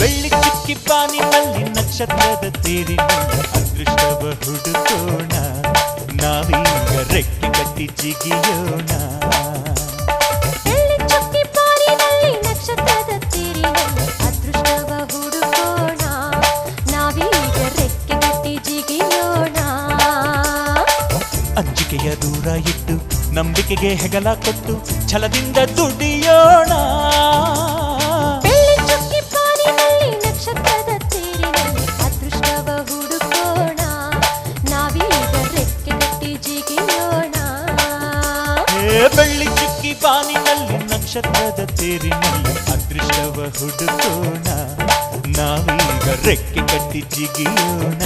ಬೆಳ್ಳಿ ಚುಕ್ಕಿ ಬಾನಿನಲ್ಲಿ ನಕ್ಷತ್ರದ ತೇರಿನಲ್ಲಿ ಅದೃಷ್ಟವ ಹುಡುಕೋಣ ನಾವೀಗ ರೆಕ್ಕೆ ಕಟ್ಟಿ ಜಿಗಿಯೋಣ ಬೆಳ್ಳಿ ಚುಕ್ಕಿ ಬಾನಿನಲ್ಲಿ ನಕ್ಷತ್ರದ ತೇರಿನಲ್ಲಿ ಅದೃಷ್ಟವ ಹುಡುಕೋಣ ನಾವೀಗ ರೆಕ್ಕೆ ಕಟ್ಟಿ ಜಿಗಿಯೋಣ ಅಂಜಿಕೆಯ ದೂರ ಇಟ್ಟು ನಂಬಿಕೆಗೆ ಹೆಗಲ ಕೊಟ್ಟು ಛಲದಿಂದ ದುಡಿಯೋಣ ಬೆಳ್ಳಿ ಚುಕ್ಕಿ ಬಾನಿನಲ್ಲಿ ನಕ್ಷತ್ರದ ತೇರಿನಲ್ಲಿ ಅದೃಷ್ಟವ ಹುಡುಕೋಣ ನಾವೀಗ ರೆಕ್ಕೆ ಕಟ್ಟಿ ಜಿಗಿಯೋಣ ಬೆಳ್ಳಿ ಚುಕ್ಕಿ ಬಾನಿನಲ್ಲಿ ನಕ್ಷತ್ರದ ತೇರಿನಲ್ಲಿ ಅದೃಷ್ಟವ ಹುಡುಕೋಣ ನಾವೀಗ ರೆಕ್ಕೆ ಕಟ್ಟಿ ಜಿಗಿಯೋಣ